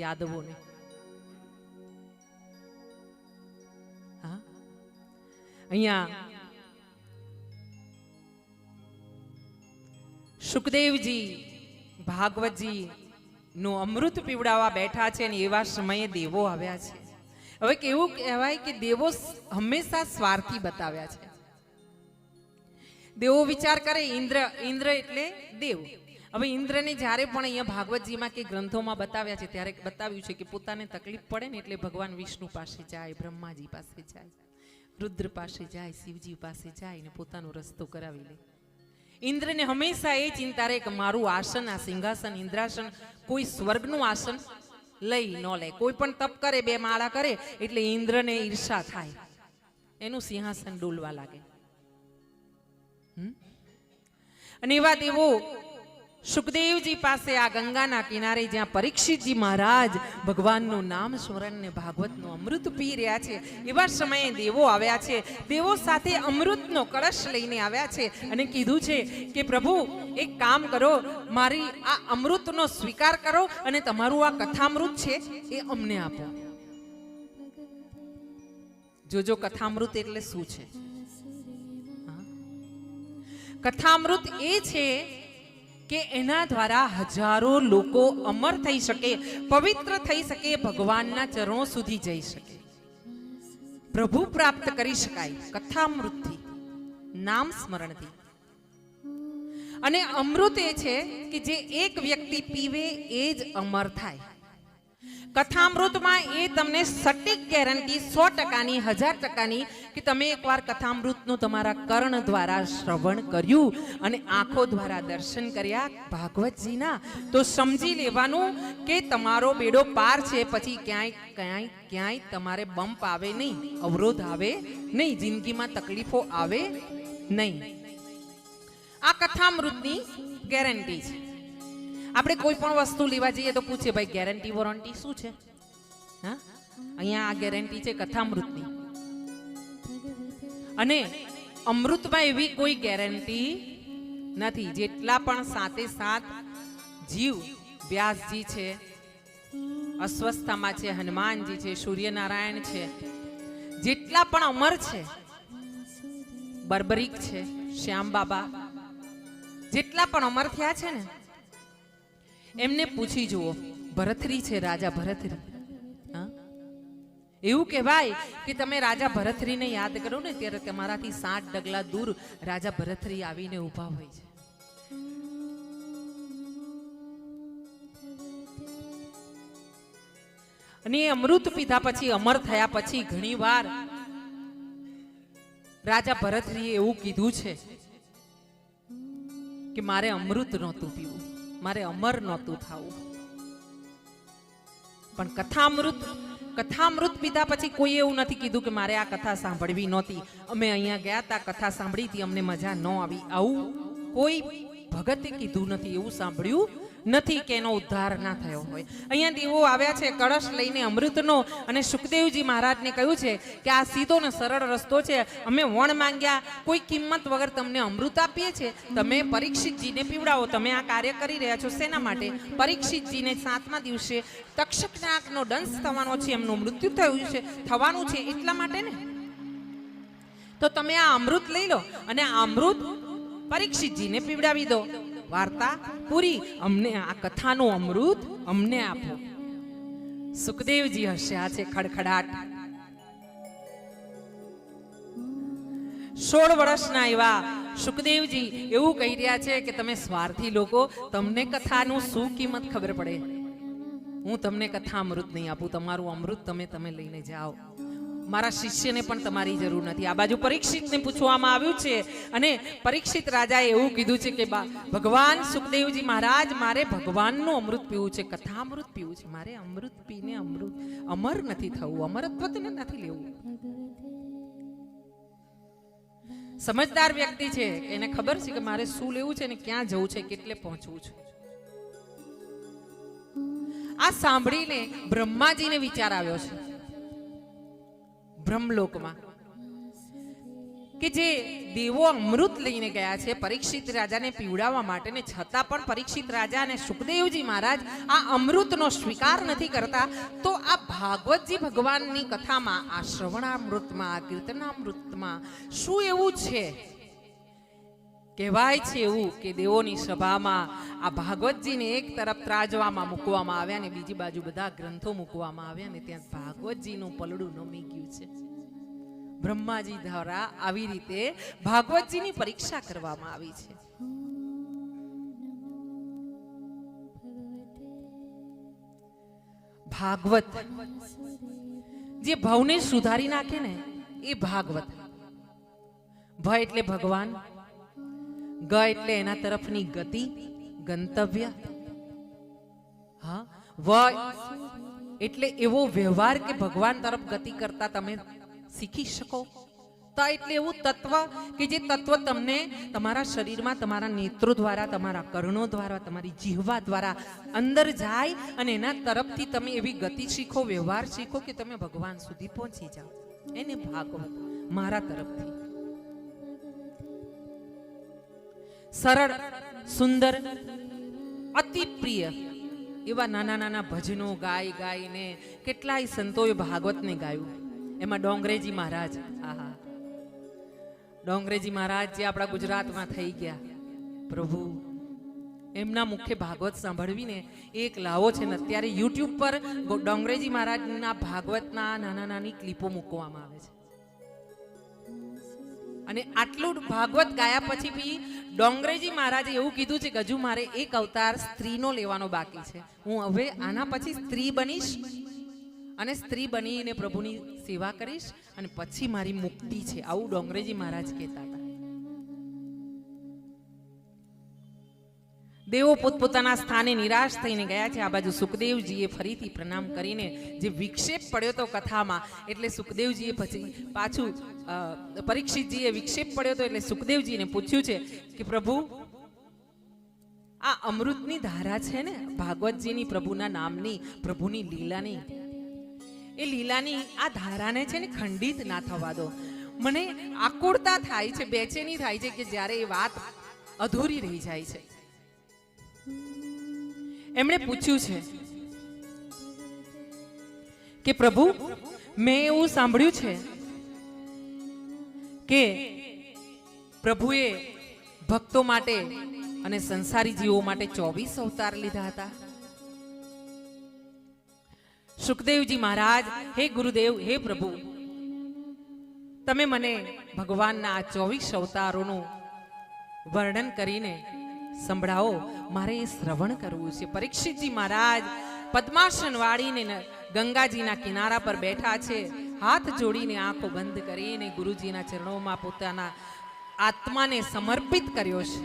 યાદવોને. હા, અહીંયા સુખદેવજી ભાગવતજી નું અમૃત પીવડાવવા બેઠા છે ને એવા સમયે દેવો આવ્યા છે. હવે કેવું કહેવાય કે દેવો હંમેશા સ્વાર્થી બતાવ્યા છે. દેવો વિચાર કરે, ઇન્દ્ર એટલે દેવ. હવે ઇન્દ્રને જ્યારે પણ અહીંયા ભાગવતજીમાં કે ગ્રંથોમાં બતાવ્યા છે ત્યારે બતાવ્યું છે કે પોતાને તકલીફ પડે ને એટલે ભગવાન વિષ્ણુ પાસે જાય, બ્રહ્માજી પાસે જાય, રુદ્ર પાસે જાય, શિવજી પાસે જાય ને પોતાનો રસ્તો કરાવી લે. ઇન્દ્રને હંમેશા એ ચિંતા રહે કે મારું આસન, આ સિંહાસન, ઇન્દ્રાસન કોઈ સ્વર્ગનું આસન લઈ ન લે. કોઈ પણ તપ કરે, 2 માળા કરે એટલે ઇન્દ્રને ઈર્ષા થાય, એનું સિંહાસન ડોલવા લાગે. અને એવા દેવો સુખદેવજી પાસે આ ગંગાના કિનારે જ્યાં પરીક્ષિતજી મહારાજ ભગવાનનું નામ સ્મરણ ને ભાગવતનું અમૃત પી રહ્યા છે એવા સમયે દેવો આવ્યા છે. દેવો સાથે અમૃતનો કળશ લઈને આવ્યા છે અને કીધું છે કે પ્રભુ એક કામ કરો, મારી આ અમૃતનો સ્વીકાર કરો અને તમારું આ કથામૃત છે એ અમને આપો. જોજો કથામૃત એટલે શું છે? કથામૃત એ છે કે એના દ્વારા હજારો લોકો અમર થઈ શકે, પવિત્ર થઈ શકે, ભગવાનના ચરણો સુધી જઈ શકે, પ્રભુ પ્રાપ્ત કરી શકાય કથામૃતથી, નામ સ્મરણથી. અને અમૃત એ છે કે જે એક વ્યક્તિ પીવે એ જ અમર થાય. કથામૃતમાં એ તમને સટીક ગેરંટી 100%ની, 1000%ની કે તમે એકવાર કથામૃતનું તમારા કર્ણ દ્વારા શ્રવણ કર્યું અને આંખો દ્વારા દર્શન કર્યા ભાગવતજીના, તો સમજી લેવાનું કે તમારો બેડો પાર છે. પછી ક્યાંય તમારે બમ્પ આવે નહીં, અવરોધ આવે નહીં, જિંદગીમાં તકલીફો આવે નહીં. આ કથામૃતની ગેરંટી છે. આપણે કોઈ પણ વસ્તુ લેવા જઈએ તો પૂછે ભાઈ ગેરંટી વોરંટી શું છે? હા, અહીંયા આ ગેરંટી છે કથામૃતની. અને અમૃતમાં એવી કોઈ ગેરંટી નથી. જેટલા પણ 7 જીવ, વ્યાસજી છે, અસ્વસ્થામાં છે, હનુમાનજી છે, સૂર્યનારાયણ છે, જેટલા પણ અમર છે, બર્બરીક છે, શ્યામ બાબા, જેટલા પણ અમર થયા છે ને એમને પૂછી જુઓ. ભરથરી છે, રાજા ભરથરી. એવું કહેવાય કે તમે રાજા ભરથરીને યાદ કરો ને ત્યારે તમારાથી 7 ડગલા દૂર રાજા ભરથરી આવીને ઊભા હોય છે. અને અમૃત પીધા પછી, અમર થયા પછી ઘણીવાર રાજા ભરથરીએ એવું કીધું છે કે મારે અમૃત નહોતું પીવું, મારે અમર નહોતું થવું. પણ કથામૃત પીધા પછી કોઈ એવું નથી કીધું કે મારે આ કથા સાંભળવી નહોતી, અમે અહીંયા ગયા હતા, કથા સાંભળી હતી, અમને મજા ન આવી. આવું કોઈ ભગતે કીધું નથી, એવું સાંભળ્યું નથી કે એનો ઉદ્ધાર ના થયો હોય. અહીંયા દેવો આવ્યા છે કળશ લઈને અમૃતનો, અને સુખદેવજી મહારાજને કહ્યું છે કે આ સીધો ને સરળ રસ્તો છે. અમે વણ માંગ્યા, કોઈ કિંમત વગર તમને અમૃત આપીએ છીએ, તમે પરીક્ષિતજીને પીવડાવો. તમે આ કાર્ય કરી રહ્યા છો શેના માટે? પરીક્ષિતજીને 7મા દિવસે તક્ષકનાગનો દંશ થવાનો છે, એમનું મૃત્યુ થવાનું છે એટલા માટે ને. તો તમે આ અમૃત લઈ લો અને આ અમૃત પરીક્ષિતજીને પીવડાવી દો. વાર્તા પૂરી. અમને આ કથાનું અમૃત અમને આપો. સુખદેવજી હસ્યા છે ખડખડાટ. 16 વર્ષના એવા સુખદેવજી એવું કહી રહ્યા છે કે તમે સ્વાર્થી લોકો, તમને કથાનું શું કિંમત ખબર પડે? હું તમને કથા અમૃત નહીં આપું, તમારું અમૃત તમે લઈને જાઓ. મારા શિષ્યને પણ તમારી જરૂર નથી. આ બાજુ પરીક્ષિતને પૂછવામાં આવ્યું છે અને પરીક્ષિત રાજાએ એવું કીધું છે કે ભગવાન સુખદેવજી મહારાજ, મારે ભગવાનનું અમૃત પીવું છે, કથામૃત પીવું છે, મારે અમૃત પીને અમર નથી થવું, અમરત્વ નથી લેવું. સમજદાર વ્યક્તિ છે, એને ખબર છે કે મારે શું લેવું છે ને ક્યાં જવું છે, કેટલે પહોંચવું છે. આ સાંભળીને બ્રહ્માજીને વિચાર આવ્યો છે બ્રહ્મલોકમાં કે જે દેવો અમૃત લઈને ગયા છે પરીક્ષિત રાજાને પીવડાવવા માટે, ને છતાં પણ પરીક્ષિત રાજા અને સુખદેવજી મહારાજ આ અમૃતનો સ્વીકાર નથી કરતા, તો આ ભાગવતજી ભગવાનની કથામાં, આ શ્રવણામૃતમાં, આ કીર્તનામૃતમાં શું એવું છે? કહેવાય છે એવું કે દેવોની સભામાં આ ભાગવતજીને એક તરફ ત્રાજવામાં મૂકવામાં આવ્યા ને બીજી બાજુ બધા ગ્રંથો મૂકવામાં આવ્યા ને ત્યાં ભાગવતજીનું પલડું નમી ગયું છે. બ્રહ્માજી દ્વારા આવી રીતે ભાગવતજીની પરીક્ષા કરવામાં આવી છે. ભાગવત જે ભવને સુધારી નાખે ને એ ભાગવત. ભ એટલે ભગવાન, ગ એટલે એના તરફની ગતિ, ગંતવ્ય. હા, વ એટલે એવો વ્યવહાર કે ભગવાન તરફ ગતિ કરતા તમે શીખી શકો. ત એટલે એવું તત્વ કે જે તત્વ તમને તમારા શરીરમાં તમારા નેત્રો દ્વારા, તમારા કર્ણો દ્વારા, તમારી જીહવા દ્વારા અંદર જાય અને એના તરફથી તમે એવી ગતિ શીખો, વ્યવહાર શીખો કે તમે ભગવાન સુધી પહોંચી જાઓ. એને ભાગવત મારા તરફથી. સરળ, સુંદર, અતિ પ્રિય એવા નાના નાના ભજનો ગાય ગાઈને કેટલાય સંતોએ ભાગવતને ગાયું. એમાં ડોંગરેજી મહારાજ, આહા, ડોંગરેજી મહારાજ જે આપણા ગુજરાતમાં થઈ ગયા, પ્રભુ એમના મુખે ભાગવત સાંભળવીને એક લાવો છે ને અત્યારે યુટ્યુબ પર ડોંગરેજી મહારાજના ભાગવતના નાના નાની ક્લિપો મૂકવામાં આવે છે. અને આટલું ભાગવત ગાયા પછી બી ડોંગરેજી મહારાજે એવું કીધું છે કે હજુ મારે એક અવતાર સ્ત્રીનો લેવાનો બાકી છે. હું હવે આના પછી સ્ત્રી બનીશ અને સ્ત્રી બનીને પ્રભુની સેવા કરીશ અને પછી મારી મુક્તિ છે, આવું ડોંગરેજી મહારાજ કહેતા હતા. દેવો પોતપોતાના સ્થાને નિરાશ થઈને ગયા છે. આ બાજુ સુખદેવજીએ ફરીથી પ્રણામ કરીને જે વિક્ષેપ પડ્યો તો કથામાં, એટલે સુખદેવજીએ પછી પાછું પરીક્ષિતજીએ વિક્ષેપ પડ્યો તો એટલે સુખદેવજીને પૂછ્યું છે કે પ્રભુ, આ અમૃતની ધારા છે ને ભાગવતજીની, પ્રભુના નામની, પ્રભુની લીલાની, એ લીલાની આ ધારાને છે ને ખંડિત ના થવા દો. મને આકુળતા થાય છે, બેચેની થાય છે કે જ્યારે એ વાત અધૂરી રહી જાય છે. એમણે પૂછ્યું છે કે પ્રભુ, મેં એવું સાંભળ્યું છે કે પ્રભુએ ભક્તો માટે અને સંસારી જીવો માટે 24 અવતાર લીધા હતા. સુખદેવજી મહારાજ, હે ગુરુદેવ, હે પ્રભુ, તમે મને ભગવાનના આ 24 અવતારોનું વર્ણન કરીને સંભળાવો, મારે એ શ્રવણ કરવું છે. પરીક્ષિતજી મહારાજ પદ્માસન વાળીને ગંગાજીના કિનારા પર બેઠા છે, હાથ જોડીને આંખો બંધ કરીને ગુરુજીના ચરણોમાં પોતાના આત્માને સમર્પિત કર્યો છે.